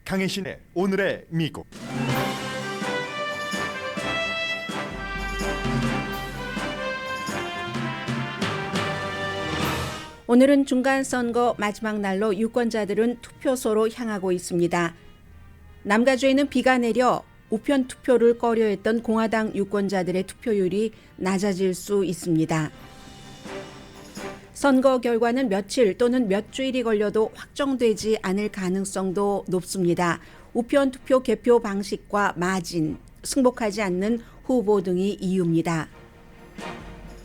강혜신의 오늘의 미국. 오늘은 중간선거 마지막 날로 유권자들은 투표소로 향하고 있습니다. 남가주에는 비가 내려 우편 투표를 꺼려했던 공화당 유권자들의 투표율이 낮아질 수 있습니다. 선거 결과는 며칠 또는 몇 주일이 걸려도 확정되지 않을 가능성도 높습니다. 우편 투표 개표 방식과 마진, 승복하지 않는 후보 등이 이유입니다.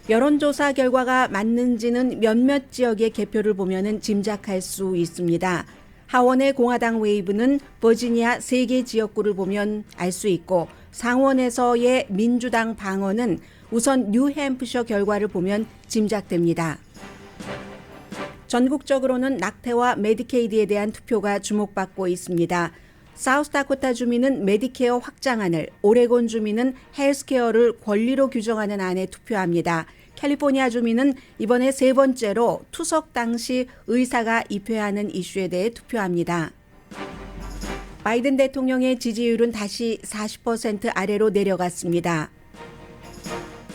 여론조사 결과가 맞는지는 몇몇 지역의 개표를 보면 짐작할 수 있습니다. 하원의 공화당 웨이브는 버지니아 3개 지역구를 보면 알 수 있고, 상원에서의 민주당 방어는 우선 뉴햄프셔 결과를 보면 짐작됩니다. 전국적으로는 낙태와 메디케이드에 대한 투표가 주목받고 있습니다. 사우스다코타 주민은 메디케어 확장안을, 오레곤 주민은 헬스케어를 권리로 규정하는 안에 투표합니다. 캘리포니아 주민은 이번에 3번째로 투석 당시 의사가 입회하는 이슈에 대해 투표합니다. 바이든 대통령의 지지율은 다시 40% 아래로 내려갔습니다.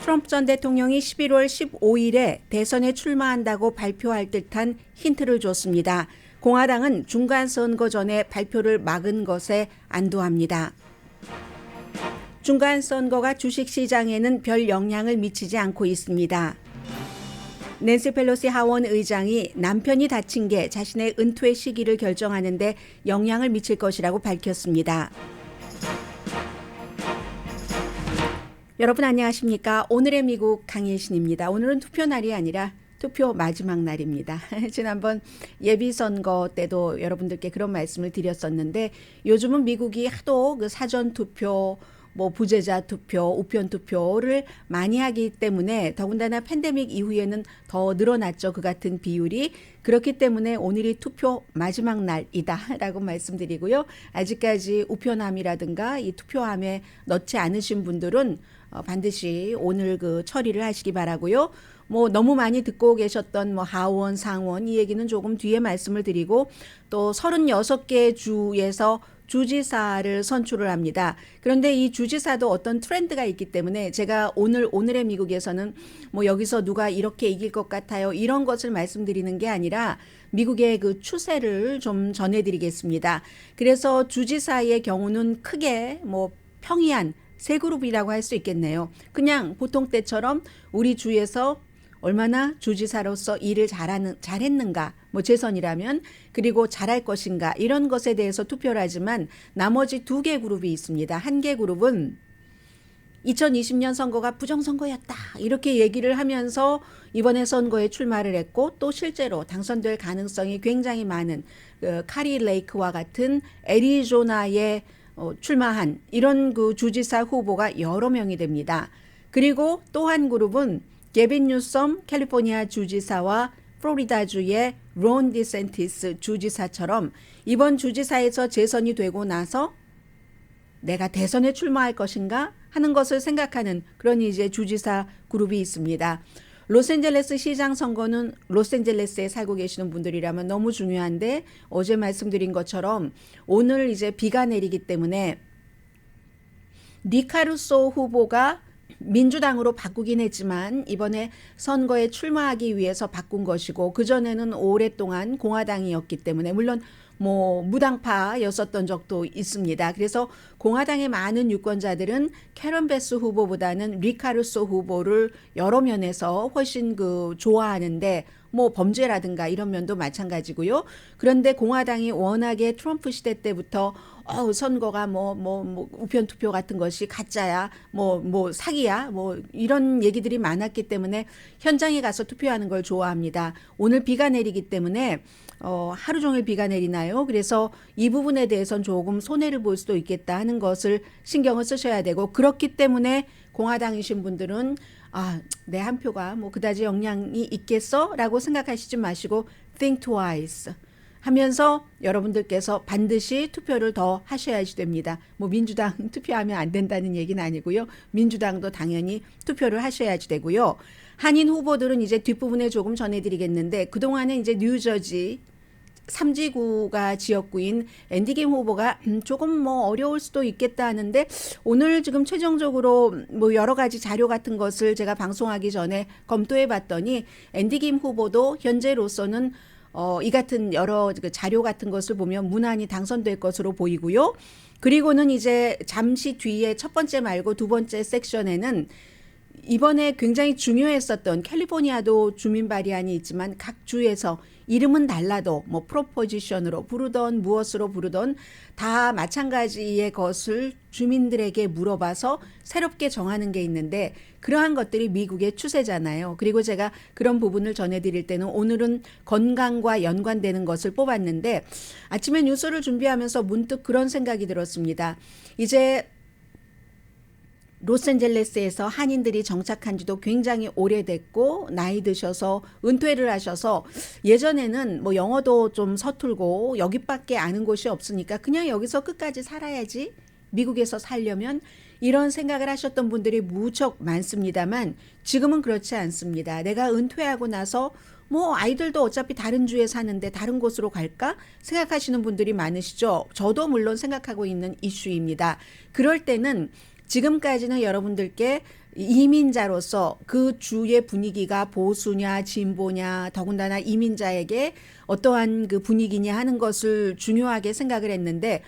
트럼프 전 대통령이 11월 15일에 대선에 출마한다고 발표할 듯한 힌트를 줬습니다. 공화당은 중간선거 전에 발표를 막은 것에 안도합니다. 중간선거가 주식시장에는 별 영향을 미치지 않고 있습니다. 낸시 펠로시 하원 의장이 남편이 다친 게 자신의 은퇴 시기를 결정하는 데 영향을 미칠 것이라고 밝혔습니다. 여러분 안녕하십니까? 오늘의 미국 강혜신입니다. 오늘은 투표 날이 아니라 투표 마지막 날입니다. 지난번 예비선거 때도 여러분들께 그런 말씀을 드렸었는데, 요즘은 미국이 하도 그 사전투표, 부재자 투표, 우편 투표를 많이 하기 때문에, 더군다나 팬데믹 이후에는 더 늘어났죠. 그 같은 비율이. 그렇기 때문에 오늘이 투표 마지막 날이다 라고 말씀드리고요. 아직까지 우편함이라든가 이 투표함에 넣지 않으신 분들은 반드시 오늘 그 처리를 하시기 바라고요. 너무 많이 듣고 계셨던 하원, 상원 이 얘기는 조금 뒤에 말씀을 드리고, 또 36개 주에서 주지사를 선출을 합니다. 그런데 이 주지사도 어떤 트렌드가 있기 때문에 제가 오늘의 미국에서는 여기서 누가 이렇게 이길 것 같아요, 이런 것을 말씀드리는 게 아니라 미국의 그 추세를 좀 전해드리겠습니다. 그래서 주지사의 경우는 크게 평이한 세 그룹이라고 할 수 있겠네요. 그냥 보통 때처럼 우리 주에서 얼마나 주지사로서 일을 잘했는가, 재선이라면, 그리고 잘할 것인가, 이런 것에 대해서 투표를 하지만 나머지 2개 그룹이 있습니다. 한 개 그룹은 2020년 선거가 부정선거였다 이렇게 얘기를 하면서 이번에 선거에 출마를 했고, 또 실제로 당선될 가능성이 굉장히 많은 카리 레이크와 같은 애리조나에 출마한 이런 그 주지사 후보가 여러 명이 됩니다. 그리고 또 한 그룹은 게빈 뉴섬 캘리포니아 주지사와 플로리다주의 론 디센티스 주지사처럼 이번 주지사에서 재선이 되고 나서 내가 대선에 출마할 것인가 하는 것을 생각하는 그런 이제 주지사 그룹이 있습니다. 로스앤젤레스 시장 선거는 로스앤젤레스에 살고 계시는 분들이라면 너무 중요한데, 어제 말씀드린 것처럼 오늘 이제 비가 내리기 때문에 니카루소 후보가 민주당으로 바꾸긴 했지만 이번에 선거에 출마하기 위해서 바꾼 것이고, 그전에는 오랫동안 공화당이었기 때문에 물론 무당파였었던 적도 있습니다. 그래서 공화당의 많은 유권자들은 캐런 베스 후보보다는 리카루소 후보를 여러 면에서 훨씬 좋아하는데, 범죄라든가 이런 면도 마찬가지고요. 그런데 공화당이 워낙에 트럼프 시대 때부터 선거가 우편 투표 같은 것이 가짜야, 사기야, 이런 얘기들이 많았기 때문에 현장에 가서 투표하는 걸 좋아합니다. 오늘 비가 내리기 때문에 하루 종일 비가 내리나요? 그래서 이 부분에 대해서는 조금 손해를 볼 수도 있겠다 하는 것을 신경을 쓰셔야 되고, 그렇기 때문에 공화당이신 분들은 내 한 표가 그다지 영향이 있겠어? 라고 생각하시지 마시고 think twice 하면서 여러분들께서 반드시 투표를 더 하셔야지 됩니다. 민주당 투표하면 안 된다는 얘기는 아니고요. 민주당도 당연히 투표를 하셔야지 되고요. 한인 후보들은 이제 뒷부분에 조금 전해드리겠는데, 그동안에 이제 뉴저지 3지구가 지역구인 앤디김 후보가 조금 뭐 어려울 수도 있겠다 하는데 오늘 지금 최종적으로 뭐 여러 가지 자료 같은 것을 제가 방송하기 전에 검토해 봤더니 앤디김 후보도 현재로서는 이 같은 여러 그 자료 같은 것을 보면 무난히 당선될 것으로 보이고요. 그리고는 이제 잠시 뒤에 첫 번째 말고 두 번째 섹션에는 이번에 굉장히 중요했었던 캘리포니아도 주민 발의안이 있지만 각 주에서 이름은 달라도 뭐 프로포지션으로 부르던 무엇으로 부르던 다 마찬가지의 것을 주민들에게 물어봐서 새롭게 정하는 게 있는데 그러한 것들이 미국의 추세잖아요. 그리고 제가 그런 부분을 전해드릴 때는 오늘은 건강과 연관되는 것을 뽑았는데 아침에 뉴스를 준비하면서 문득 그런 생각이 들었습니다. 이제 로스앤젤레스에서 한인들이 정착한 지도 굉장히 오래됐고 나이 드셔서 은퇴를 하셔서 예전에는 뭐 영어도 좀 서툴고 여기밖에 아는 곳이 없으니까 그냥 여기서 끝까지 살아야지 미국에서 살려면 이런 생각을 하셨던 분들이 무척 많습니다만 지금은 그렇지 않습니다. 내가 은퇴하고 나서 뭐 아이들도 어차피 다른 주에 사는데 다른 곳으로 갈까 생각하시는 분들이 많으시죠. 저도 물론 생각하고 있는 이슈입니다. 그럴 때는 지금까지는 여러분들께 이민자로서 그 주의 분위기가 보수냐 진보냐 더군다나 이민자에게 어떠한 그 분위기냐 하는 것을 중요하게 생각을 했는데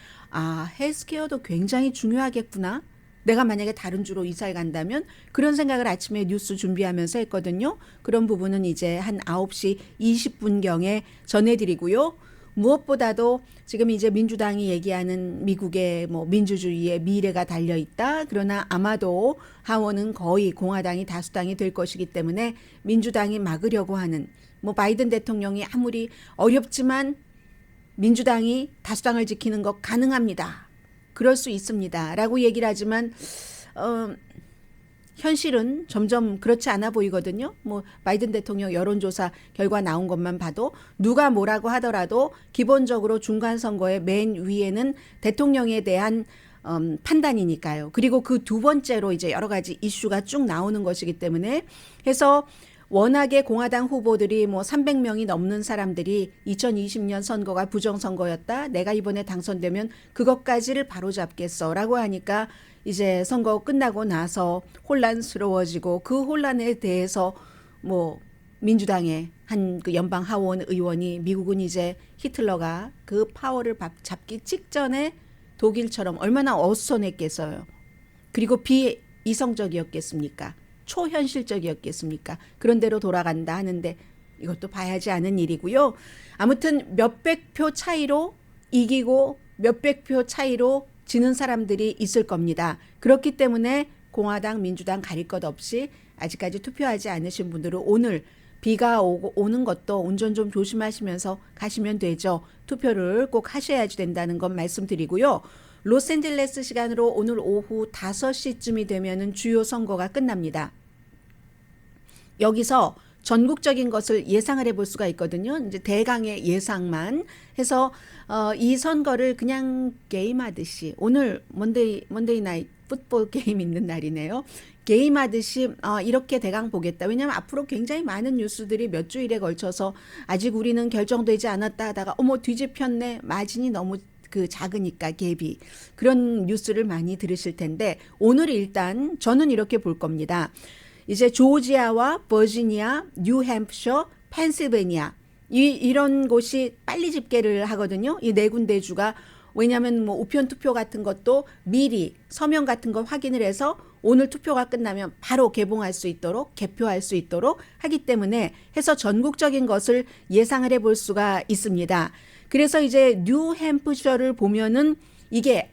헬스케어도 굉장히 중요하겠구나. 내가 만약에 다른 주로 이사를 간다면 그런 생각을 아침에 뉴스 준비하면서 했거든요. 그런 부분은 이제 한 9시 20분경에 전해드리고요. 무엇보다도 지금 이제 민주당이 얘기하는 미국의 뭐 민주주의의 미래가 달려 있다. 그러나 아마도 하원은 거의 공화당이 다수당이 될 것이기 때문에 민주당이 막으려고 하는 뭐 바이든 대통령이 아무리 어렵지만 민주당이 다수당을 지키는 것 가능합니다. 그럴 수 있습니다. 라고 얘기를 하지만 현실은 점점 그렇지 않아 보이거든요. 뭐 바이든 대통령 여론조사 결과 나온 것만 봐도 누가 뭐라고 하더라도 기본적으로 중간 선거의 맨 위에는 대통령에 대한 판단이니까요. 그리고 그 두 번째로 이제 여러 가지 이슈가 쭉 나오는 것이기 때문에 해서 워낙에 공화당 후보들이 뭐 300명이 넘는 사람들이 2020년 선거가 부정선거였다. 내가 이번에 당선되면 그것까지를 바로잡겠어라고 하니까 이제 선거 끝나고 나서 혼란스러워지고 그 혼란에 대해서 뭐 민주당의 한 그 연방 하원 의원이 미국은 이제 히틀러가 그 파워를 잡기 직전에 독일처럼 얼마나 어수선했겠어요. 그리고 비이성적이었겠습니까? 초현실적이었겠습니까? 그런 대로 돌아간다 하는데 이것도 봐야지 않은 일이고요. 아무튼 몇백 표 차이로 이기고 몇백 표 차이로 지는 사람들이 있을 겁니다. 그렇기 때문에 공화당, 민주당 가릴 것 없이 아직까지 투표하지 않으신 분들은 오늘 비가 오는 것도 운전 좀 조심하시면서 가시면 되죠. 투표를 꼭 하셔야지 된다는 건 말씀드리고요. 로스앤젤레스 시간으로 오늘 오후 5시쯤이 되면은 주요 선거가 끝납니다. 여기서 전국적인 것을 예상을 해볼 수가 있거든요. 이제 대강의 예상만 해서 이 선거를 그냥 게임하듯이 오늘 먼데이 나잇 풋볼 게임 있는 날이네요. 게임하듯이 이렇게 대강 보겠다. 왜냐하면 앞으로 굉장히 많은 뉴스들이 몇 주일에 걸쳐서 아직 우리는 결정되지 않았다 하다가 어머 뒤집혔네. 마진이 너무 그 작으니까 갭이 그런 뉴스를 많이 들으실 텐데 오늘 일단 저는 이렇게 볼 겁니다. 이제 조지아와 버지니아, 뉴햄프셔, 펜실베니아 이런 곳이 빨리 집계를 하거든요. 이 네 군데 주가 왜냐하면 뭐 우편 투표 같은 것도 미리 서명 같은 거 확인을 해서 오늘 투표가 끝나면 바로 개봉할 수 있도록 개표할 수 있도록 하기 때문에 해서 전국적인 것을 예상을 해볼 수가 있습니다. 그래서 이제 뉴햄프셔를 보면은 이게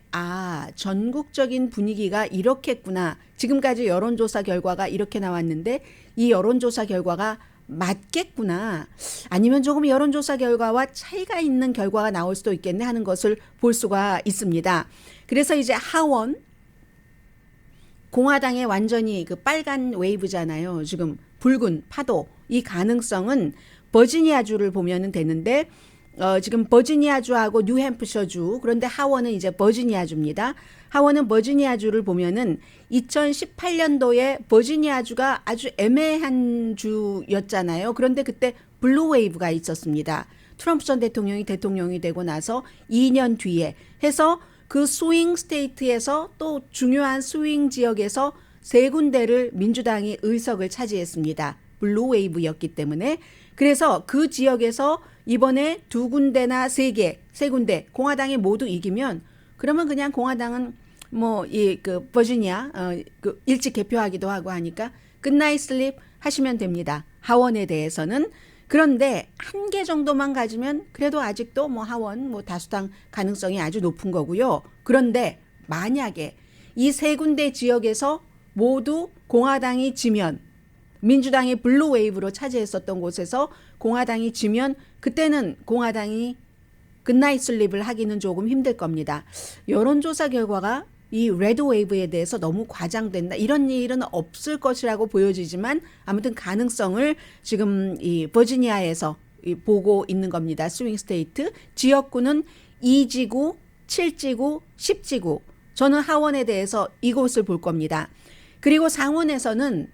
전국적인 분위기가 이렇겠구나. 지금까지 여론조사 결과가 이렇게 나왔는데 이 여론조사 결과가 맞겠구나. 아니면 조금 여론조사 결과와 차이가 있는 결과가 나올 수도 있겠네 하는 것을 볼 수가 있습니다. 그래서 이제 하원 공화당의 완전히 그 빨간 웨이브잖아요. 지금 붉은 파도 이 가능성은 버지니아주를 보면은 되는데 지금 버지니아주하고 뉴햄프셔주 그런데 하원은 이제 버지니아주입니다. 하원은 버지니아주를 보면은 2018년도에 버지니아주가 아주 애매한 주였잖아요. 그런데 그때 블루 웨이브가 있었습니다. 트럼프 전 대통령이 되고 나서 2년 뒤에 해서 그 스윙 스테이트에서 또 중요한 스윙 지역에서 세 군데를 민주당이 의석을 차지했습니다. 블루 웨이브였기 때문에. 그래서 그 지역에서 이번에 두 군데나 세 군데 공화당이 모두 이기면 그러면 그냥 공화당은 뭐 이 그 버지니아 그 일찍 개표하기도 하고 하니까 굿나잇 슬립 하시면 됩니다. 하원에 대해서는. 그런데 한 개 정도만 가지면 그래도 아직도 뭐 하원 뭐 다수당 가능성이 아주 높은 거고요. 그런데 만약에 이 세 군데 지역에서 모두 공화당이 지면 민주당이 블루 웨이브로 차지했었던 곳에서 공화당이 지면 그때는 공화당이 굿나잇 슬립을 하기는 조금 힘들 겁니다. 여론조사 결과가 이 레드 웨이브에 대해서 너무 과장된다. 이런 일은 없을 것이라고 보여지지만 아무튼 가능성을 지금 이 버지니아에서 보고 있는 겁니다. 스윙 스테이트. 지역구는 2지구, 7지구, 10지구. 저는 하원에 대해서 이곳을 볼 겁니다. 그리고 상원에서는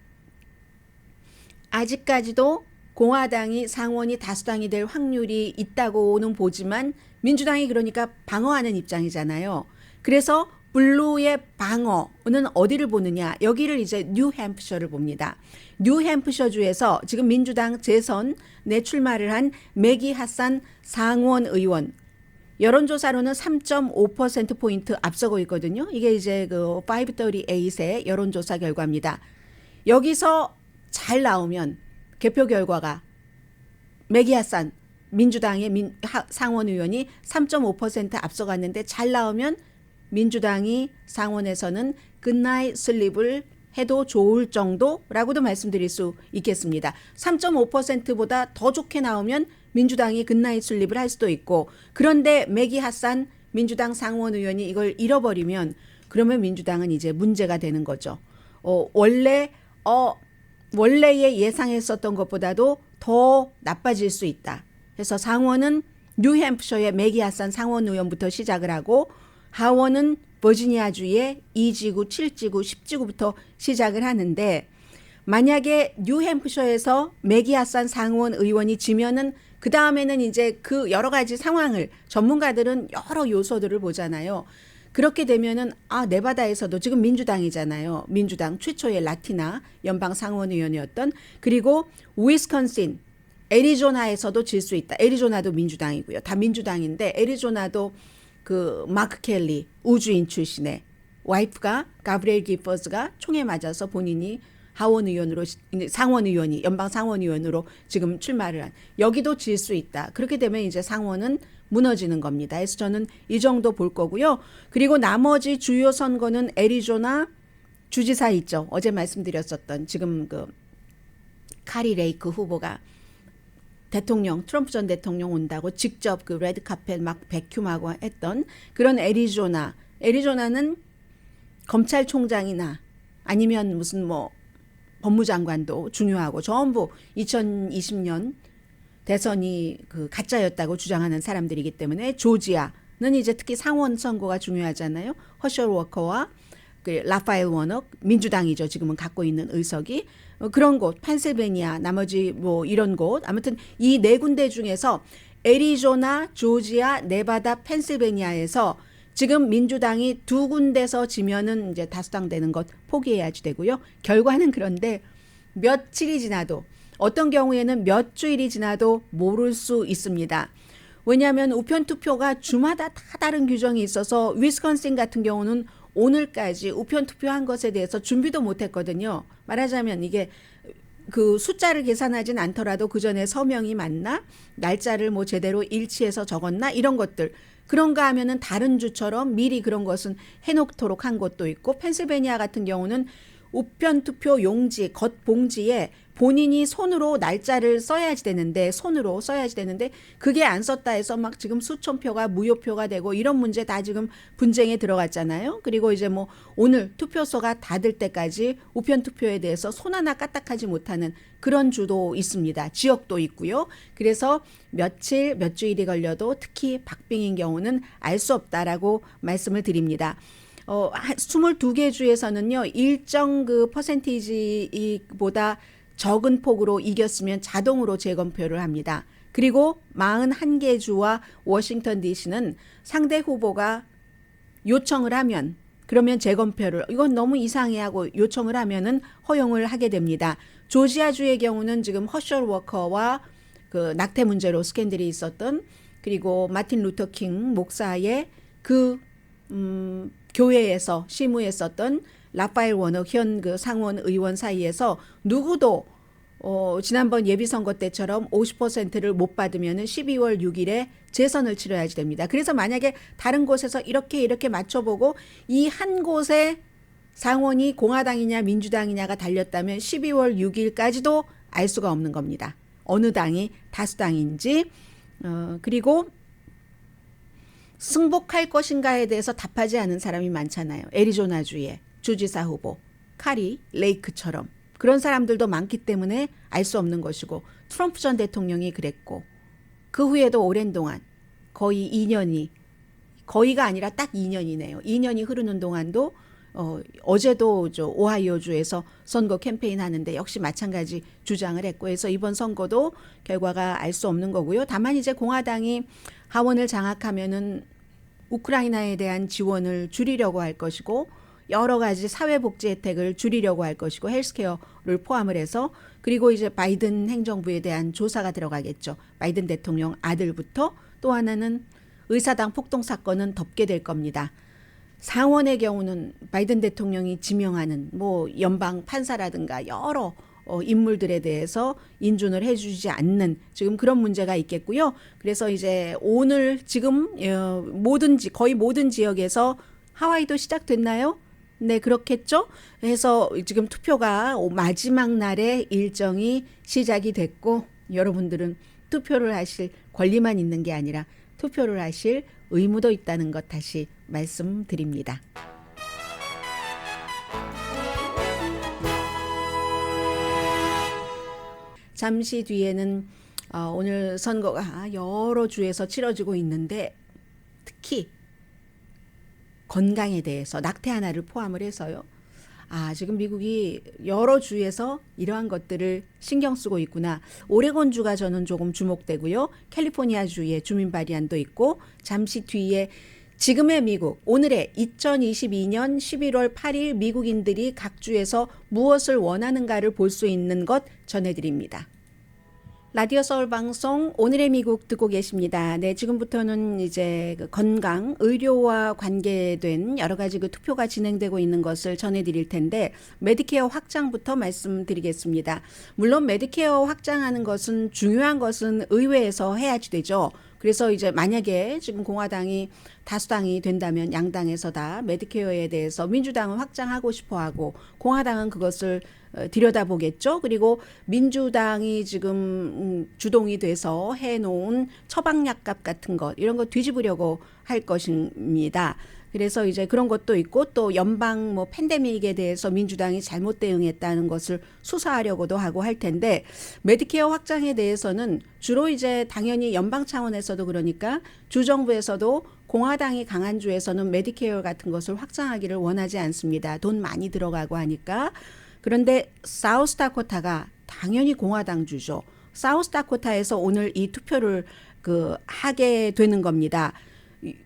아직까지도 공화당이 상원이 다수당이 될 확률이 있다고는 보지만 민주당이 그러니까 방어하는 입장이잖아요. 그래서 블루의 방어는 어디를 보느냐. 여기를 이제 뉴햄프셔를 봅니다. 뉴햄프셔 주에서 지금 민주당 재선에 출마를 한 매기 하산 상원 의원. 여론조사로는 3.5%포인트 앞서고 있거든요. 이게 이제 그 538의 여론조사 결과입니다. 여기서 잘 나오면 개표 결과가 매기 하산 민주당의 상원 의원이 3.5% 앞서갔는데 잘 나오면 민주당이 상원에서는 굿나잇 슬립을 해도 좋을 정도라고도 말씀드릴 수 있겠습니다. 3.5%보다 더 좋게 나오면 민주당이 굿나잇 슬립을 할 수도 있고 그런데 매기 하산 민주당 상원 의원이 이걸 잃어버리면 그러면 민주당은 이제 문제가 되는 거죠. 원래의 예상했었던 것보다도 더 나빠질 수 있다. 그래서 상원은 뉴햄프셔의 매기 하산 상원 의원부터 시작을 하고 하원은 버지니아주의 2지구, 7지구, 10지구부터 시작을 하는데 만약에 뉴햄프셔에서 매기 하산 상원 의원이 지면은 그 다음에는 이제 그 여러 가지 상황을 전문가들은 여러 요소들을 보잖아요. 그렇게 되면은 네바다에서도 지금 민주당이잖아요. 민주당 최초의 라티나 연방 상원 의원이었던 그리고 위스콘신, 애리조나에서도 질 수 있다. 애리조나도 민주당이고요. 다 민주당인데 애리조나도 그 마크 켈리 우주인 출신의 와이프가 가브리엘 기퍼스가 총에 맞아서 본인이 하원 의원으로 상원 의원이 연방 상원 의원으로 지금 출마를 한 여기도 질 수 있다. 그렇게 되면 이제 상원은 무너지는 겁니다. 그래서 저는 이 정도 볼 거고요. 그리고 나머지 주요 선거는 애리조나 주지사 있죠. 어제 말씀드렸었던 지금 그 카리 레이크 후보가 대통령 트럼프 전 대통령 온다고 직접 그 레드 카펫 막 백큐하고 했던 그런 애리조나는 검찰총장이나 아니면 무슨 뭐 법무장관도 중요하고 전부 2020년 대선이 그 가짜였다고 주장하는 사람들이기 때문에 조지아는 이제 특히 상원 선거가 중요하잖아요. 허셜 워커와 그 라파엘 워녹 민주당이죠. 지금은 갖고 있는 의석이 그런 곳 펜실베니아 나머지 뭐 이런 곳 아무튼 이 네 군데 중에서 애리조나, 조지아, 네바다, 펜실베니아에서 지금 민주당이 두 군데서 지면은 이제 다수당 되는 것 포기해야지 되고요. 결과는 그런데 며칠이 지나도 어떤 경우에는 몇 주일이 지나도 모를 수 있습니다. 왜냐하면 우편 투표가 주마다 다 다른 규정이 있어서 위스콘신 같은 경우는 오늘까지 우편 투표한 것에 대해서 준비도 못했거든요. 말하자면 이게 그 숫자를 계산하진 않더라도 그 전에 서명이 맞나 날짜를 뭐 제대로 일치해서 적었나 이런 것들 그런가 하면은 다른 주처럼 미리 그런 것은 해놓도록 한 것도 있고 펜실베니아 같은 경우는 우편 투표 용지 겉봉지에 본인이 손으로 날짜를 써야지 되는데 그게 안 썼다 해서 막 지금 수천 표가 무효표가 되고 이런 문제 다 지금 분쟁에 들어갔잖아요. 그리고 이제 뭐 오늘 투표소가 닫을 때까지 우편 투표에 대해서 손 하나 까딱하지 못하는 그런 주도 있습니다. 지역도 있고요. 그래서 몇 주일이 걸려도 특히 박빙인 경우는 알 수 없다라고 말씀을 드립니다. 22개 주에서는요. 일정 그 퍼센티지보다 적은 폭으로 이겼으면 자동으로 재검표를 합니다. 그리고 41개 주와 워싱턴 DC는 상대 후보가 요청을 하면 그러면 재검표를 이건 너무 이상해 하고 요청을 하면은 허용을 하게 됩니다. 조지아주의 경우는 지금 허셜 워커와 그 낙태 문제로 스캔들이 있었던 그리고 마틴 루터 킹 목사의 그 교회에서 시무했었던 라파엘 워너 현 그 상원 의원 사이에서 누구도 지난번 예비선거 때처럼 50%를 못 받으면은 12월 6일에 재선을 치러야지 됩니다. 그래서 만약에 다른 곳에서 이렇게 맞춰보고 이 한 곳에 상원이 공화당이냐 민주당이냐가 달렸다면 12월 6일까지도 알 수가 없는 겁니다. 어느 당이 다수당인지 그리고 승복할 것인가에 대해서 답하지 않은 사람이 많잖아요. 애리조나주의 주지사 후보 카리 레이크처럼 그런 사람들도 많기 때문에 알 수 없는 것이고 트럼프 전 대통령이 그랬고 그 후에도 오랜 동안 거의 2년이 거의가 아니라 딱 2년이네요. 2년이 흐르는 동안도 어제도 오하이오주에서 선거 캠페인 하는데 역시 마찬가지 주장을 했고 해서 이번 선거도 결과가 알 수 없는 거고요. 다만 이제 공화당이 하원을 장악하면은 우크라이나에 대한 지원을 줄이려고 할 것이고 여러 가지 사회복지 혜택을 줄이려고 할 것이고 헬스케어를 포함을 해서 그리고 이제 바이든 행정부에 대한 조사가 들어가겠죠. 바이든 대통령 아들부터 또 하나는 의사당 폭동 사건은 덮게 될 겁니다. 상원의 경우는 바이든 대통령이 지명하는 뭐 연방 판사라든가 여러 인물들에 대해서 인준을 해주지 않는 지금 그런 문제가 있겠고요. 그래서 이제 오늘 지금 거의 모든 지역에서 하와이도 시작됐나요? 네, 그렇겠죠. 그래서 지금 투표가 마지막 날에 일정이 시작이 됐고 여러분들은 투표를 하실 권리만 있는 게 아니라 투표를 하실 의무도 있다는 것 다시 말씀드립니다. 잠시 뒤에는 오늘 선거가 여러 주에서 치러지고 있는데 특히 건강에 대해서 낙태 하나를 포함을 해서요. 지금 미국이 여러 주에서 이러한 것들을 신경 쓰고 있구나. 오레곤주가 저는 조금 주목되고요. 캘리포니아주의 주민 발의안도 있고 잠시 뒤에 지금의 미국, 오늘의 2022년 11월 8일 미국인들이 각 주에서 무엇을 원하는가를 볼 수 있는 것 전해드립니다. 라디오 서울 방송 오늘의 미국 듣고 계십니다. 네, 지금부터는 이제 그 건강, 의료와 관계된 여러 가지 그 투표가 진행되고 있는 것을 전해드릴 텐데 메디케어 확장부터 말씀드리겠습니다. 물론 메디케어 확장하는 것은 중요한 것은 의회에서 해야지 되죠. 그래서 이제 만약에 지금 공화당이 다수당이 된다면 양당에서 다 메디케어에 대해서 민주당은 확장하고 싶어하고 공화당은 그것을 들여다보겠죠. 그리고 민주당이 지금 주동이 돼서 해놓은 처방약값 같은 것 이런 거 뒤집으려고 할 것입니다. 그래서 이제 그런 것도 있고 또 연방 뭐 팬데믹에 대해서 민주당이 잘못 대응했다는 것을 수사하려고도 하고 할 텐데 메디케어 확장에 대해서는 주로 이제 당연히 연방 차원에서도 그러니까 주정부에서도 공화당이 강한 주에서는 메디케어 같은 것을 확장하기를 원하지 않습니다. 돈 많이 들어가고 하니까. 그런데 사우스다코타가 당연히 공화당 주죠. 사우스다코타에서 오늘 이 투표를 하게 되는 겁니다.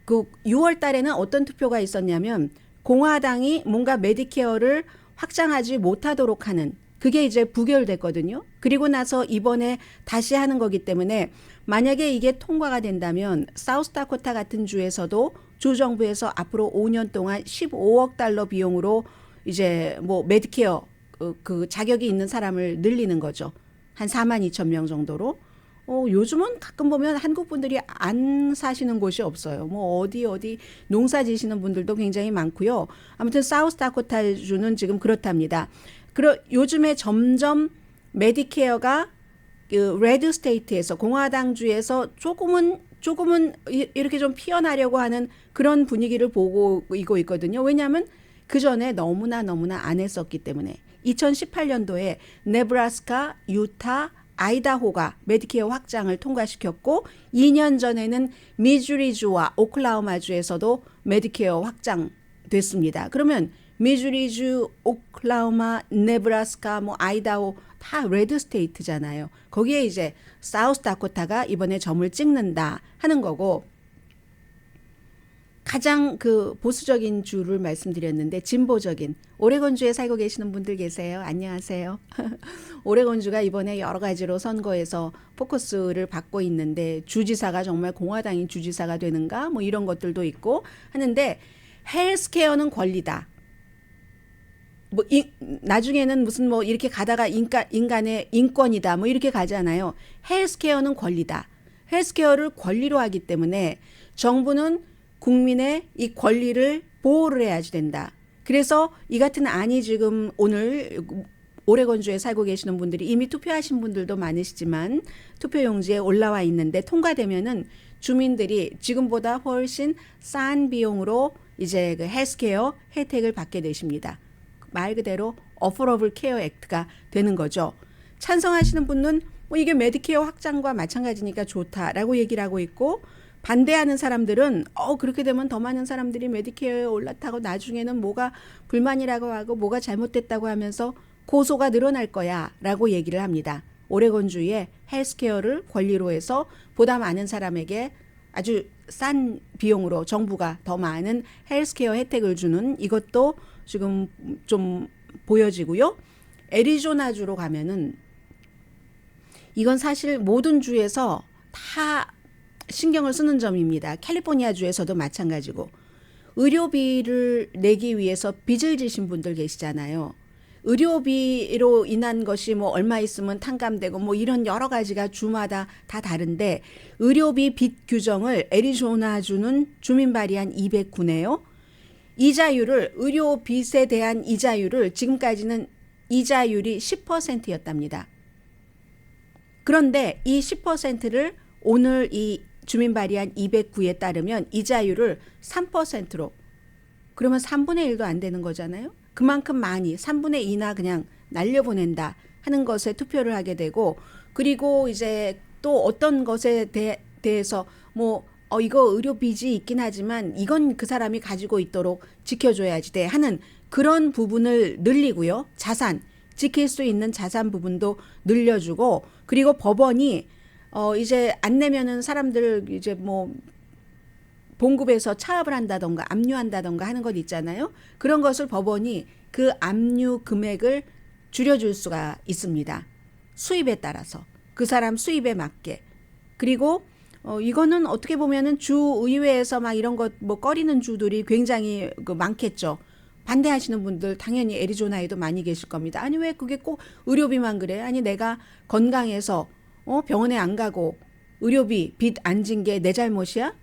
그 6월 달에는 어떤 투표가 있었냐면 공화당이 뭔가 메디케어를 확장하지 못하도록 하는 그게 이제 부결됐거든요. 그리고 나서 이번에 다시 하는 거기 때문에 만약에 이게 통과가 된다면 사우스다코타 같은 주에서도 주정부에서 앞으로 5년 동안 15억 달러 비용으로 이제 뭐 메디케어 그 자격이 있는 사람을 늘리는 거죠. 한 4만 2천 명 정도로. 요즘은 가끔 보면 한국 분들이 안 사시는 곳이 없어요. 뭐 어디 농사 지시는 분들도 굉장히 많고요. 아무튼 사우스다코타주는 지금 그렇답니다. 요즘에 점점 메디케어가 그 레드 스테이트에서 공화당주에서 조금은 이렇게 좀 피어나려고 하는 그런 분위기를 보고 있거든요. 왜냐하면 그 전에 너무나 안 했었기 때문에 2018년도에 네브라스카, 유타, 아이다호가 메디케어 확장을 통과시켰고 2년 전에는 미주리주와 오클라호마주에서도 메디케어 확장됐습니다. 그러면 미주리주, 오클라호마, 네브라스카, 뭐 아이다호 다 레드 스테이트잖아요. 거기에 이제 사우스 다코타가 이번에 점을 찍는다 하는 거고, 가장 그 보수적인 주를 말씀드렸는데 진보적인 오레곤주에 살고 계시는 분들 계세요. 안녕하세요. 오레곤주가 이번에 여러 가지로 선거에서 포커스를 받고 있는데 주지사가 정말 공화당인 주지사가 되는가 뭐 이런 것들도 있고 하는데, 헬스케어는 권리다. 뭐 나중에는 무슨 뭐 이렇게 가다가 인간의 인권이다 뭐 이렇게 가잖아요. 헬스케어는 권리다. 헬스케어를 권리로 하기 때문에 정부는 국민의 이 권리를 보호를 해야지 된다. 그래서 이 같은 안이 지금 오늘 오레곤주에 살고 계시는 분들이 이미 투표하신 분들도 많으시지만 투표용지에 올라와 있는데, 통과되면은 주민들이 지금보다 훨씬 싼 비용으로 이제 그 헬스케어 혜택을 받게 되십니다. 말 그대로 어포러블 케어 액트가 되는 거죠. 찬성하시는 분은 뭐 이게 메디케어 확장과 마찬가지니까 좋다라고 얘기를 하고 있고, 반대하는 사람들은 그렇게 되면 더 많은 사람들이 메디케어에 올라타고 나중에는 뭐가 불만이라고 하고 뭐가 잘못됐다고 하면서 고소가 늘어날 거야 라고 얘기를 합니다. 오레곤주에 헬스케어를 권리로 해서 보다 많은 사람에게 아주 싼 비용으로 정부가 더 많은 헬스케어 혜택을 주는 이것도 지금 좀 보여지고요. 애리조나주로 가면은 이건 사실 모든 주에서 다 신경을 쓰는 점입니다. 캘리포니아주에서도 마찬가지고, 의료비를 내기 위해서 빚을 지신 분들 계시잖아요. 의료비로 인한 것이 뭐 얼마 있으면 탕감되고 뭐 이런 여러 가지가 주마다 다 다른데, 의료비 빚 규정을 애리조나주는 주민 발의안 209네요. 이자율을, 의료 빚에 대한 이자율을 지금까지는 이자율이 10%였답니다. 그런데 이 10%를 오늘 이 주민 발의안 209에 따르면 이자율을 3%로, 그러면 3분의 1도 안 되는 거잖아요. 그만큼 많이 3분의 2나 그냥 날려보낸다 하는 것에 투표를 하게 되고, 그리고 이제 또 어떤 것에 대해서 뭐 이거 의료 빚이 있긴 하지만 이건 그 사람이 가지고 있도록 지켜줘야지 돼 하는 그런 부분을 늘리고요. 자산, 지킬 수 있는 자산 부분도 늘려주고, 그리고 법원이 이제 안 내면은 사람들 이제 뭐 봉급에서 차압을 한다던가 압류한다던가 하는 것 있잖아요. 그런 것을 법원이 그 압류 금액을 줄여줄 수가 있습니다. 수입에 따라서 그 사람 수입에 맞게. 그리고 이거는 어떻게 보면은 주 의회에서 막 이런 것 뭐 꺼리는 주들이 굉장히 많겠죠. 반대하시는 분들 당연히 애리조나에도 많이 계실 겁니다. 아니 왜 그게 꼭 의료비만 그래? 아니 내가 건강해서 병원에 안 가고 의료비 빚 안 진 게 내 잘못이야?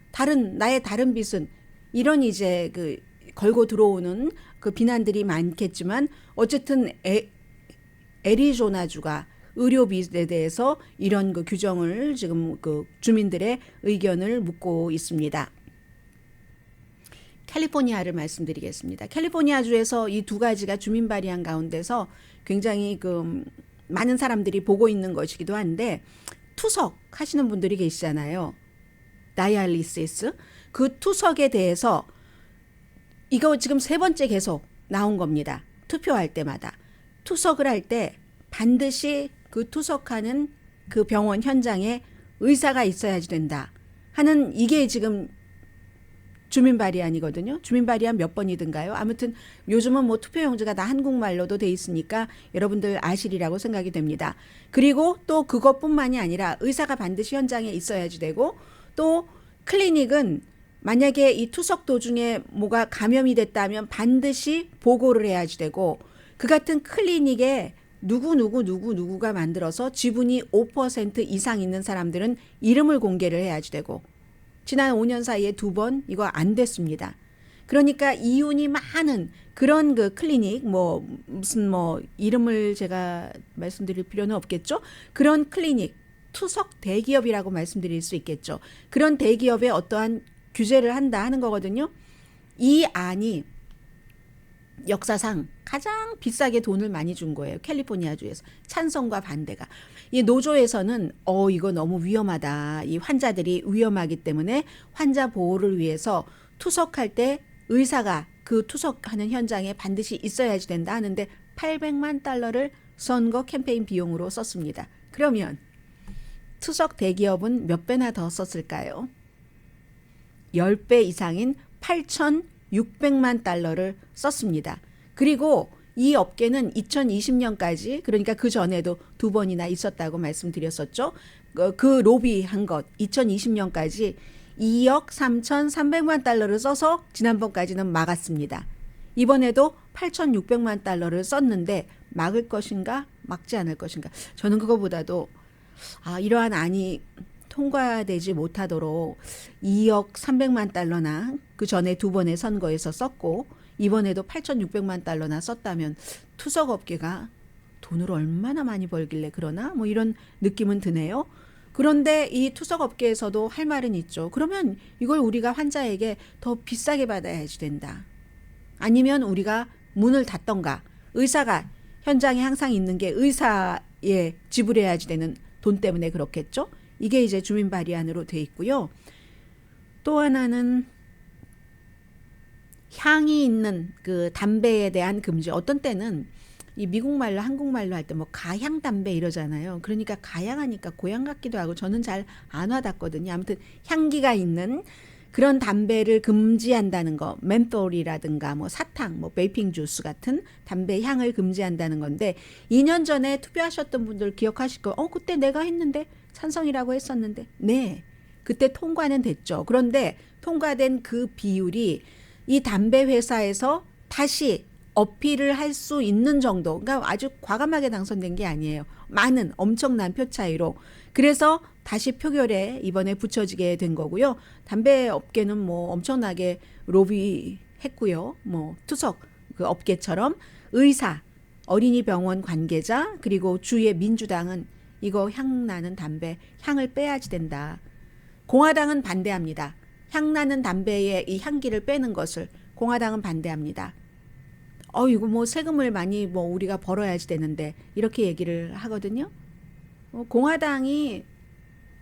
나의 다른 빚은, 이런 이제 그 걸고 들어오는 그 비난들이 많겠지만, 어쨌든 애리조나주가 의료비에 대해서 이런 그 규정을 지금 그 주민들의 의견을 묻고 있습니다. 캘리포니아를 말씀드리겠습니다. 캘리포니아주에서 이 두 가지가 주민 발의안 가운데서 굉장히 그 많은 사람들이 보고 있는 것이기도 한데, 투석 하시는 분들이 계시잖아요. 다이알리시스. 그 투석에 대해서 이거 지금 세 번째 계속 나온 겁니다. 투표할 때마다. 투석을 할 때 반드시 그 투석하는 그 병원 현장에 의사가 있어야지 된다 하는, 이게 지금 주민 발의안이거든요. 주민 발의안 몇 번이든가요. 아무튼 요즘은 뭐 투표용지가 다 한국말로도 돼 있으니까 여러분들 아시리라고 생각이 됩니다. 그리고 또 그것뿐만이 아니라 의사가 반드시 현장에 있어야지 되고, 또 클리닉은 만약에 이 투석 도중에 뭐가 감염이 됐다면 반드시 보고를 해야지 되고, 그 같은 클리닉에 누구가 만들어서 지분이 5% 이상 있는 사람들은 이름을 공개를 해야지 되고, 지난 5년 사이에 2번 이거 안 됐습니다. 그러니까 이윤이 많은 그런 그 클리닉, 뭐 무슨 뭐 이름을 제가 말씀드릴 필요는 없겠죠. 그런 클리닉, 투석 대기업이라고 말씀드릴 수 있겠죠. 그런 대기업에 어떠한 규제를 한다 하는 거거든요. 이 안이 역사상 가장 비싸게 돈을 많이 준 거예요. 캘리포니아주에서. 찬성과 반대가. 이 노조에서는 이거 너무 위험하다. 이 환자들이 위험하기 때문에 환자 보호를 위해서 투석할 때 의사가 그 투석하는 현장에 반드시 있어야지 된다 하는데 $800만 선거 캠페인 비용으로 썼습니다. 그러면 투석 대기업은 몇 배나 더 썼을까요? 10배 이상인 8,600만 달러를 썼습니다. 그리고 이 업계는 2020년까지 그러니까 그 전에도 두 번이나 있었다고 말씀드렸었죠. 그 로비한 것 2020년까지 2억 3,300만 달러를 써서 지난번까지는 막았습니다. 이번에도 8,600만 달러를 썼는데 막을 것인가 막지 않을 것인가. 저는 그거보다도 이러한 안이 통과되지 못하도록 2억 300만 달러나 그 전에 두 번의 선거에서 썼고 이번에도 8,600만 달러나 썼다면 투석업계가 돈을 얼마나 많이 벌길래 그러나 뭐 이런 느낌은 드네요. 그런데 이 투석업계에서도 할 말은 있죠. 그러면 이걸 우리가 환자에게 더 비싸게 받아야지 된다. 아니면 우리가 문을 닫던가 의사가 현장에 항상 있는 게 의사에 지불해야지 되는 돈 때문에 그렇겠죠. 이게 이제 주민 발의안으로 돼 있고요. 또 하나는 향이 있는 그 담배에 대한 금지. 어떤 때는 이 미국 말로 한국말로 할 때 뭐 가향 담배 이러잖아요. 그러니까 가향하니까 고향 같기도 하고 저는 잘 안 와닿거든요. 아무튼 향기가 있는 그런 담배를 금지한다는 거, 멘톨이라든가 뭐 사탕, 뭐 베이핑 주스 같은 담배 향을 금지한다는 건데 2년 전에 투표하셨던 분들 기억하실 거예요. 그때 내가 했는데 찬성이라고 했었는데 네, 그때 통과는 됐죠. 그런데 통과된 그 비율이 이 담배 회사에서 다시 어필을 할 수 있는 정도, 그러니까 아주 과감하게 당선된 게 아니에요. 많은 엄청난 표 차이로. 그래서 다시 표결에 이번에 붙여지게 된 거고요. 담배 업계는 뭐 엄청나게 로비했고요. 뭐 투석 그 업계처럼 의사, 어린이 병원 관계자 그리고 주의 민주당은 이거 향 나는 담배 향을 빼야지 된다. 공화당은 반대합니다. 향 나는 담배의 이 향기를 빼는 것을 공화당은 반대합니다. 이거 뭐 세금을 많이 뭐 우리가 벌어야지 되는데 이렇게 얘기를 하거든요. 공화당이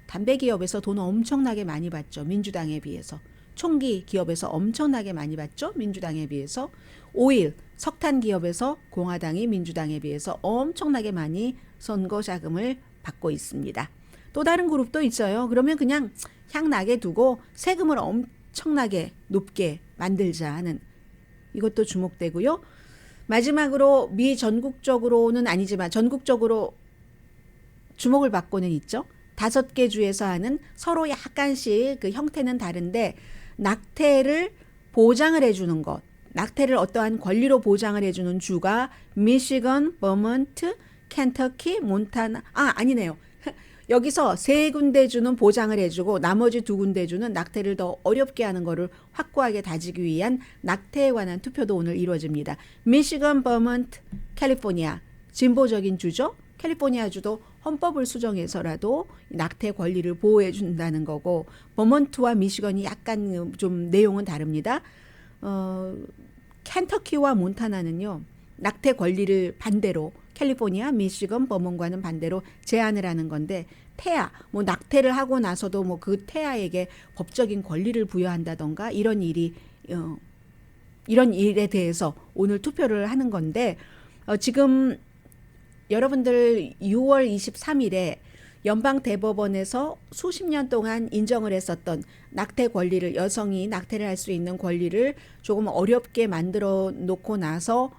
담배 기업에서 돈을 엄청나게 많이 받죠. 민주당에 비해서. 총기 기업에서 엄청나게 많이 받죠. 민주당에 비해서. 오일, 석탄 기업에서 공화당이 민주당에 비해서 엄청나게 많이 선거 자금을 받고 있습니다. 또 다른 그룹도 있어요. 그러면 그냥 향 나게 두고 세금을 엄청나게 높게 만들자 하는 이것도 주목되고요. 마지막으로 미 전국적으로는 아니지만 전국적으로 주목을 받고는 있죠. 5개 주에서 하는 서로 약간씩 그 형태는 다른데 낙태를 보장을 해주는 것, 낙태를 어떠한 권리로 보장을 해주는 주가 미시건, 버먼트, 켄터키, 몬타나, 아니네요. 여기서 3군데 주는 보장을 해주고 나머지 2군데 주는 낙태를 더 어렵게 하는 거를 확고하게 다지기 위한 낙태에 관한 투표도 오늘 이루어집니다. 미시건, 버먼트, 캘리포니아 진보적인 주죠. 캘리포니아 주도 헌법을 수정해서라도 낙태 권리를 보호해 준다는 거고 버먼트와 미시건이 약간 좀 내용은 다릅니다. 켄터키와 몬타나는요. 낙태 권리를 반대로 캘리포니아, 미시건, 버몬과는 반대로 제한을 하는 건데 태아, 뭐 낙태를 하고 나서도 뭐 그 태아에게 법적인 권리를 부여한다던가 이런 일에 대해서 오늘 투표를 하는 건데 지금 여러분들 6월 23일에 연방대법원에서 수십 년 동안 인정을 했었던 낙태 권리를 여성이 낙태를 할 수 있는 권리를 조금 어렵게 만들어 놓고 나서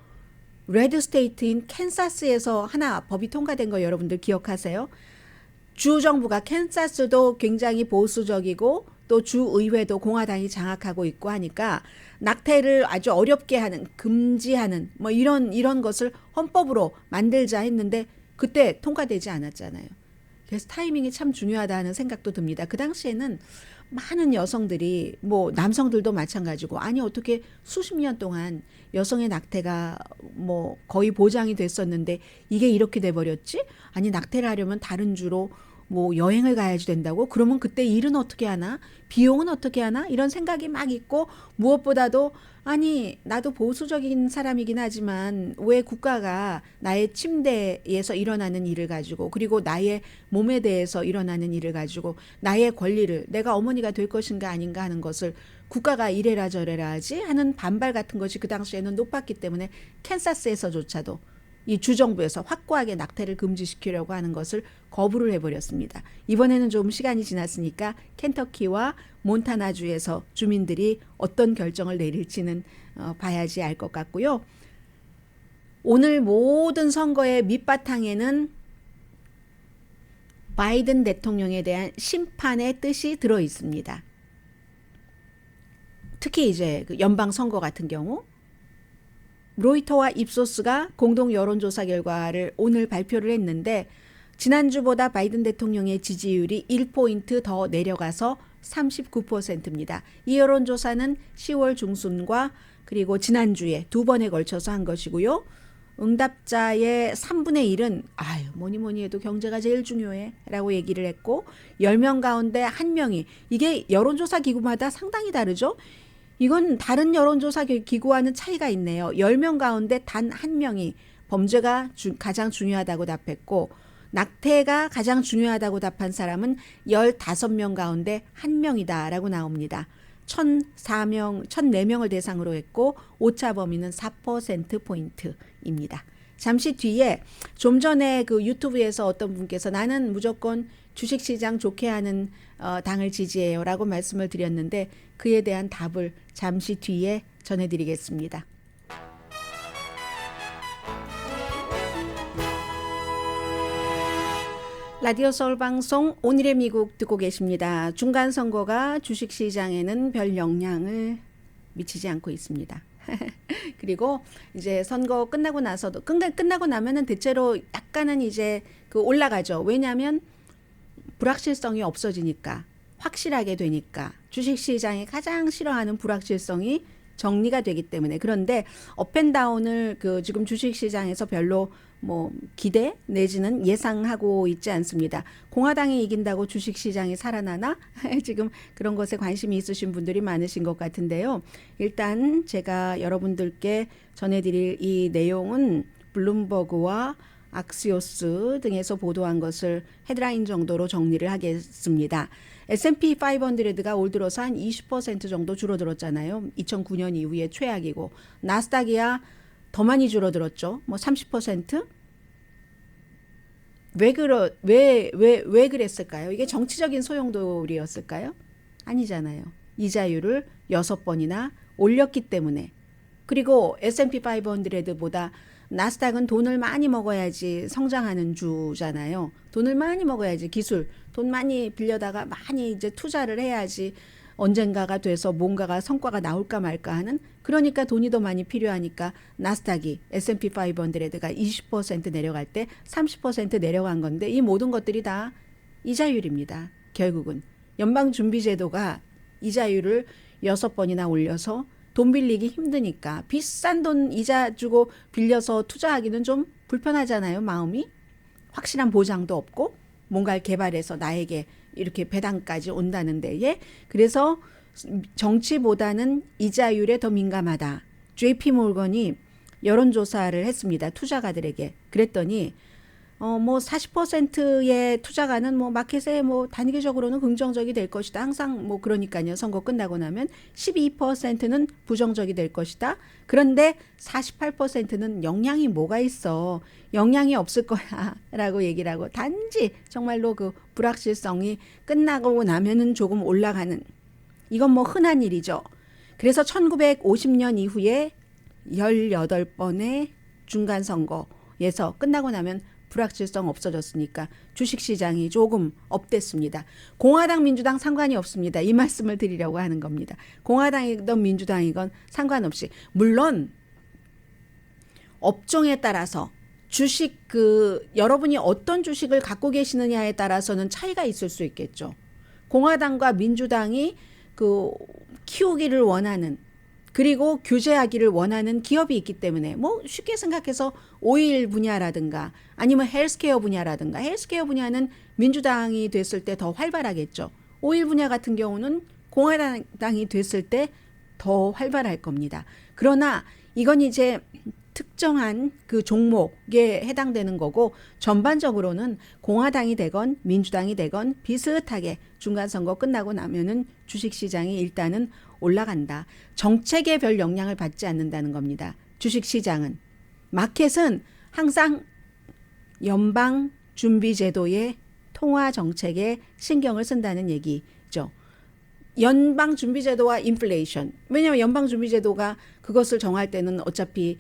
레드 스테이트인 캔사스에서 하나 법이 통과된 거 여러분들 기억하세요? 주 정부가 캔사스도 굉장히 보수적이고 또 주의회도 공화당이 장악하고 있고 하니까 낙태를 아주 어렵게 하는 금지하는 뭐 이런 것을 헌법으로 만들자 했는데 그때 통과되지 않았잖아요. 그래서 타이밍이 참 중요하다는 생각도 듭니다. 그 당시에는 많은 여성들이 뭐 남성들도 마찬가지고 아니 어떻게 수십 년 동안 여성의 낙태가 뭐 거의 보장이 됐었는데 이게 이렇게 돼버렸지? 아니 낙태를 하려면 다른 주로 뭐 여행을 가야지 된다고? 그러면 그때 일은 어떻게 하나? 비용은 어떻게 하나? 이런 생각이 막 있고 무엇보다도 아니 나도 보수적인 사람이긴 하지만 왜 국가가 나의 침대에서 일어나는 일을 가지고 그리고 나의 몸에 대해서 일어나는 일을 가지고 나의 권리를 내가 어머니가 될 것인가 아닌가 하는 것을 국가가 이래라 저래라 하지 하는 반발 같은 것이 그 당시에는 높았기 때문에 캔사스에서조차도 이 주정부에서 확고하게 낙태를 금지시키려고 하는 것을 거부를 해버렸습니다. 이번에는 좀 시간이 지났으니까 켄터키와 몬타나주에서 주민들이 어떤 결정을 내릴지는 봐야지 알 것 같고요. 오늘 모든 선거의 밑바탕에는 바이든 대통령에 대한 심판의 뜻이 들어 있습니다. 특히 이제 그 연방 선거 같은 경우 로이터와 입소스가 공동 여론조사 결과를 오늘 발표를 했는데 지난주보다 바이든 대통령의 지지율이 1포인트 더 내려가서 39%입니다. 이 여론조사는 10월 중순과 그리고 지난주에 두 번에 걸쳐서 한 것이고요. 응답자의 3분의 1은 뭐니 해도 경제가 제일 중요해 라고 얘기를 했고 10명 가운데 1명이 이게 여론조사 기구마다 상당히 다르죠. 이건 다른 여론조사 기구와는 차이가 있네요. 10명 가운데 단 1명이 범죄가 가장 중요하다고 답했고 낙태가 가장 중요하다고 답한 사람은 15명 가운데 1명이다 라고 나옵니다. 1,004명, 1,004명을 대상으로 했고 오차 범위는 4%포인트입니다. 잠시 뒤에 좀 전에 그 유튜브에서 어떤 분께서 나는 무조건 주식시장 좋게 하는 당을 지지해요 라고 말씀을 드렸는데 그에 대한 답을 잠시 뒤에 전해드리겠습니다. 라디오 서울 방송 오늘의 미국 듣고 계십니다. 중간 선거가 주식시장에는 별 영향을 미치지 않고 있습니다. 그리고 이제 선거 끝나고 나서도 끝나고 나면은 대체로 약간은 이제 그 올라가죠. 왜냐하면 불확실성이 없어지니까 확실하게 되니까 주식시장이 가장 싫어하는 불확실성이 정리가 되기 때문에. 그런데 업앤다운을 그 지금 주식시장에서 별로 뭐 기대 내지는 예상하고 있지 않습니다. 공화당이 이긴다고 주식시장이 살아나나? 지금 그런 것에 관심이 있으신 분들이 많으신 것 같은데요. 일단 제가 여러분들께 전해드릴 이 내용은 블룸버그와 악시오스 등에서 보도한 것을 헤드라인 정도로 정리를 하겠습니다. S&P 500가 올 들어서 한 20% 정도 줄어들었잖아요. 2009년 이후에 최악이고 나스닥이야 더 많이 줄어들었죠. 뭐 30%? 왜 그랬을까요? 이게 정치적인 소용돌이였을까요? 아니잖아요. 이자율을 6번이나 올렸기 때문에. 그리고 S&P 500보다 나스닥은 돈을 많이 먹어야지 성장하는 주잖아요. 돈을 많이 먹어야지 기술, 돈 많이 빌려다가 많이 이제 투자를 해야지 언젠가가 돼서 뭔가가 성과가 나올까 말까 하는, 그러니까 돈이 더 많이 필요하니까 나스닥이 S&P 500가 20% 내려갈 때 30% 내려간 건데 이 모든 것들이 다 이자율입니다. 결국은 연방준비제도가 이자율을 6번이나 올려서 돈 빌리기 힘드니까 비싼 돈 이자 주고 빌려서 투자하기는 좀 불편하잖아요. 마음이. 확실한 보장도 없고 뭔가를 개발해서 나에게 이렇게 배당까지 온다는 데에. 그래서 정치보다는 이자율에 더 민감하다. JP 모건이 여론조사를 했습니다. 투자가들에게. 그랬더니 뭐 40%의 투자가는 뭐 마켓에 뭐 단기적으로는 긍정적이 될 것이다. 항상 뭐 그러니까요. 선거 끝나고 나면 12%는 부정적이 될 것이다. 그런데 48%는 영향이 뭐가 있어. 영향이 없을 거야. 라고 얘기를 하고 단지 정말로 그 불확실성이 끝나고 나면은 조금 올라가는. 이건 뭐 흔한 일이죠. 그래서 1950년 이후에 18번의 중간선거에서 끝나고 나면 불확실성 없어졌으니까 주식시장이 조금 업됐습니다. 공화당 민주당 상관이 없습니다. 이 말씀을 드리려고 하는 겁니다. 공화당이건 민주당이건 상관없이. 물론 업종에 따라서 주식 여러분이 어떤 주식을 갖고 계시느냐에 따라서는 차이가 있을 수 있겠죠. 공화당과 민주당이 키우기를 원하는, 그리고 규제하기를 원하는 기업이 있기 때문에 뭐 쉽게 생각해서 오일 분야라든가 아니면 헬스케어 분야라든가, 헬스케어 분야는 민주당이 됐을 때 더 활발하겠죠. 오일 분야 같은 경우는 공화당이 됐을 때 더 활발할 겁니다. 그러나 이건 이제 특정한 그 종목에 해당되는 거고 전반적으로는 공화당이 되건 민주당이 되건 비슷하게 중간선거 끝나고 나면은 주식시장이 일단은 올라간다. 정책에 별 영향을 받지 않는다는 겁니다. 주식시장은. 마켓은 항상 연방준비제도의 통화 정책에 신경을 쓴다는 얘기죠. 연방준비제도와 인플레이션. 왜냐하면 연방준비제도가 그것을 정할 때는 어차피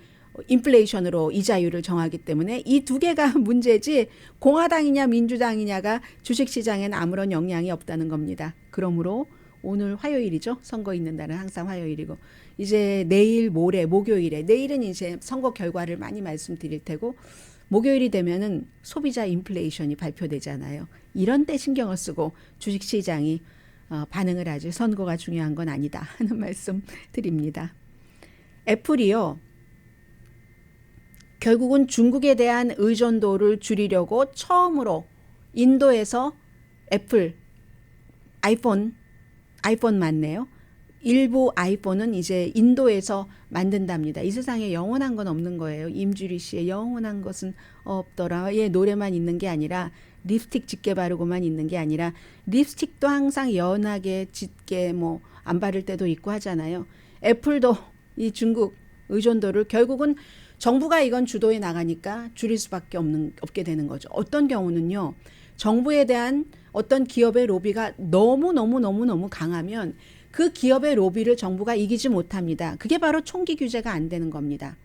인플레이션으로 이자율을 정하기 때문에 이 두 개가 문제지 공화당이냐 민주당이냐가 주식시장에는 아무런 영향이 없다는 겁니다. 그러므로 오늘 화요일이죠. 선거 있는 날은 항상 화요일이고 이제 내일 모레 목요일에 내일은 이제 선거 결과를 많이 말씀드릴 테고 목요일이 되면은 소비자 인플레이션이 발표되잖아요. 이런 때 신경을 쓰고 주식시장이 반응을 하지 선거가 중요한 건 아니다 하는 말씀 드립니다. 애플이요. 결국은 중국에 대한 의존도를 줄이려고 처음으로 인도에서 애플 아이폰 맞네요. 일부 아이폰은 이제 인도에서 만든답니다. 이 세상에 영원한 건 없는 거예요. 임주리 씨의 영원한 것은 없더라. 예, 노래만 있는 게 아니라 립스틱 짙게 바르고만 있는 게 아니라 립스틱도 항상 연하게 짙게 뭐 안 바를 때도 있고 하잖아요. 애플도 이 중국 의존도를 결국은 정부가 이건 주도해 나가니까 줄일 수밖에 없게 되는 거죠. 어떤 경우는요. 정부에 대한 어떤 기업의 로비가 너무 강하면 그 기업의 로비를 정부가 이기지 못합니다. 그게 바로 총기 규제가 안 되는 겁니다.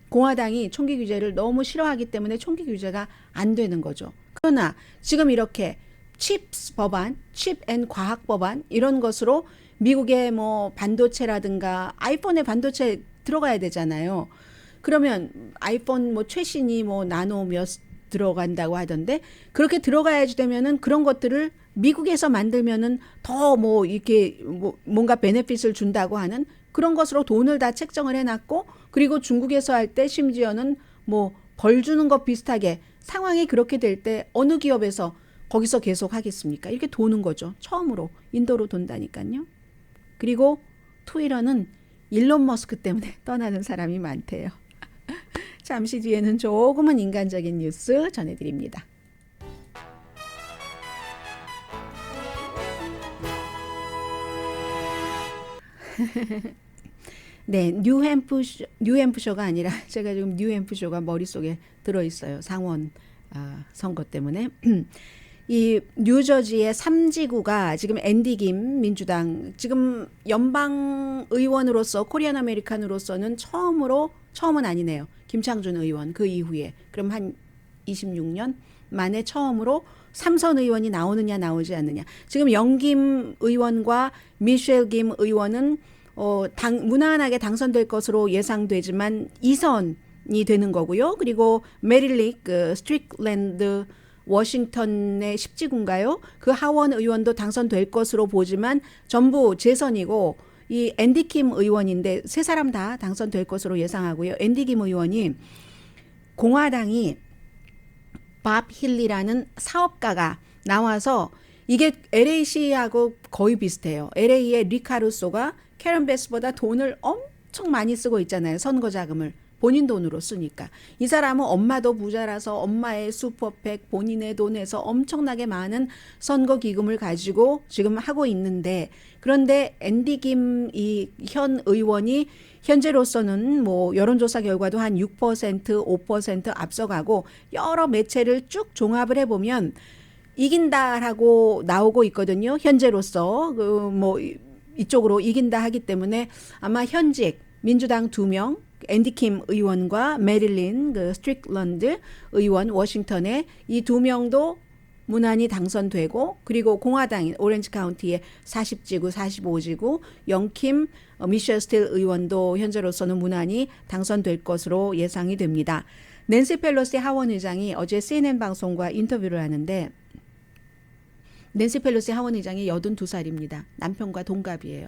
공화당이 총기 규제를 너무 싫어하기 때문에 총기 규제가 안 되는 거죠. 그러나 지금 이렇게 칩스 법안, 칩 앤 과학 법안 이런 것으로 미국의 뭐 반도체라든가 아이폰에 반도체 들어가야 되잖아요. 그러면 아이폰 뭐 최신이 뭐 나노 몇 들어간다고 하던데 그렇게 들어가야지 되면은 그런 것들을 미국에서 만들면은 더 뭐 이렇게 뭐 뭔가 베네핏을 준다고 하는 그런 것으로 돈을 다 책정을 해놨고 그리고 중국에서 할 때 심지어는 뭐 벌 주는 것 비슷하게 상황이 그렇게 될 때 어느 기업에서 거기서 계속 하겠습니까? 이렇게 도는 거죠. 처음으로 인도로 돈다니까요. 그리고 트위터는 일론 머스크 때문에 떠나는 사람이 많대요. 잠시 뒤에는 조금은 인간적인 뉴스 전해드립니다. 네, 뉴햄프셔가 아니라 제가 지금 뉴햄프셔가 머릿속에 들어있어요. 상원 선거 때문에. 이 뉴저지의 3지구가 지금 앤디 김 민주당 지금 연방 의원으로서 코리안 아메리칸으로서는 처음은 아니네요. 김창준 의원 그 이후에 그럼 한 26년 만에 처음으로 3선 의원이 나오느냐 나오지 않느냐. 지금 영김 의원과 미셸 김 의원은 무난하게 당선될 것으로 예상되지만 2선이 되는 거고요. 그리고 메릴릭 스트릭랜드 워싱턴의 10지구인가요? 그 하원 의원도 당선될 것으로 보지만 전부 재선이고 이 앤디 킴 의원인데 세 사람 다 당선될 것으로 예상하고요. 앤디 킴 의원이 공화당이 밥 힐리라는 사업가가 나와서 이게 LA시하고 거의 비슷해요. LA의 리카루소가 캐런 베스보다 돈을 엄청 많이 쓰고 있잖아요. 선거 자금을. 본인 돈으로 쓰니까. 이 사람은 엄마도 부자라서 엄마의 슈퍼팩 본인의 돈에서 엄청나게 많은 선거 기금을 가지고 지금 하고 있는데 그런데 앤디 김 이 현 의원이 현재로서는 뭐 여론조사 결과도 한 6%, 5% 앞서가고 여러 매체를 쭉 종합을 해보면 이긴다라고 나오고 있거든요. 현재로서 뭐 이쪽으로 이긴다 하기 때문에 아마 현직 민주당 2명 앤디 킴 의원과 메릴린 스트릭런드 의원 워싱턴에 이 2명도 무난히 당선되고 그리고 공화당인 오렌지 카운티의 40지구 45지구 영킴 미셸 스틸 의원도 현재로서는 무난히 당선될 것으로 예상이 됩니다. 낸시 펠로시 하원 의장이 어제 CNN 방송과 인터뷰를 하는데 낸시 펠로시 하원 의장이 82살입니다. 남편과 동갑이에요.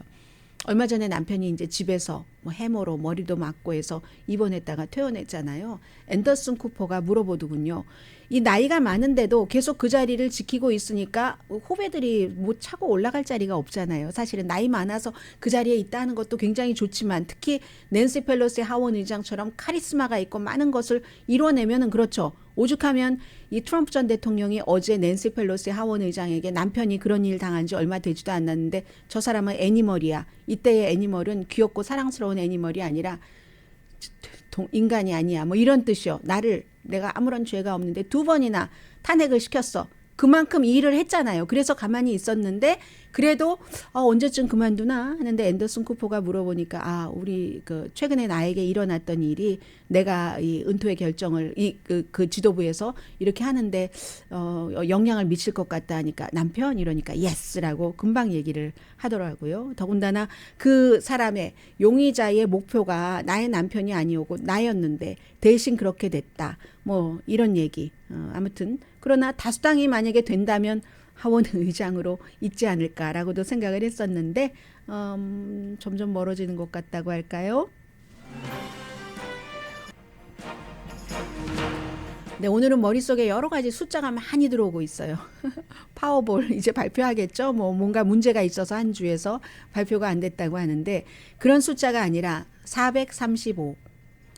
얼마 전에 남편이 이제 집에서 뭐 해머로 머리도 맞고 해서 입원했다가 퇴원했잖아요. 앤더슨 쿠퍼가 물어보더군요. 이 나이가 많은데도 계속 그 자리를 지키고 있으니까 후배들이 뭐 차고 올라갈 자리가 없잖아요. 사실은 나이 많아서 그 자리에 있다는 것도 굉장히 좋지만 특히 낸시 펠로시 하원 의장처럼 카리스마가 있고 많은 것을 이뤄내면은 그렇죠. 오죽하면 이 트럼프 전 대통령이 어제 낸시 펠로시 하원 의장에게 남편이 그런 일 당한 지 얼마 되지도 않았는데 저 사람은 애니멀이야. 이때의 애니멀은 귀엽고 사랑스러운 애니멀이 아니라 인간이 아니야. 뭐 이런 뜻이요. 내가 아무런 죄가 없는데 2번이나 탄핵을 시켰어. 그만큼 이 일을 했잖아요. 그래서 가만히 있었는데 그래도 언제쯤 그만두나 하는데 앤더슨 쿠퍼가 물어보니까 우리 최근에 나에게 일어났던 일이 내가 이 은퇴의 결정을 그 지도부에서 이렇게 하는데 영향을 미칠 것 같다 하니까 남편 이러니까 예스라고 금방 얘기를 하더라고요. 더군다나 그 사람의 용의자의 목표가 나의 남편이 아니오고 나였는데 대신 그렇게 됐다. 뭐 이런 얘기. 아무튼 그러나 다수당이 만약에 된다면 하원 의장으로 있지 않을까라고도 생각을 했었는데 점점 멀어지는 것 같다고 할까요? 네, 오늘은 머릿속에 여러 가지 숫자가 많이 들어오고 있어요. 파워볼 이제 발표하겠죠. 뭐 뭔가 문제가 있어서 한 주에서 발표가 안 됐다고 하는데 그런 숫자가 아니라 435.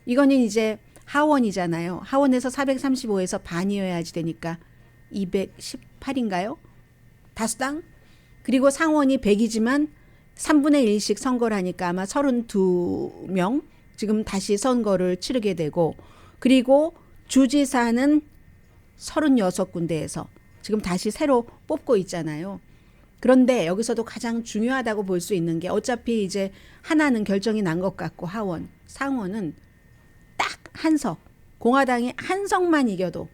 이거는 이제 하원이잖아요. 하원에서 435에서 반이어야지 되니까 218인가요? 다수당? 그리고 상원이 100이지만 3분의 1씩 선거를 하니까 아마 32명 지금 다시 선거를 치르게 되고 그리고 주지사는 36군데에서 지금 다시 새로 뽑고 있잖아요. 그런데 여기서도 가장 중요하다고 볼 수 있는 게 어차피 이제 하나는 결정이 난 것 같고 상원은 딱 한 석, 공화당이 한 석만 이겨도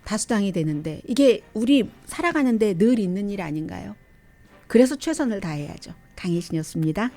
다수당이 되는데 이게 우리 살아가는데 늘 있는 일 아닌가요? 그래서 최선을 다해야죠. 강혜신이었습니다.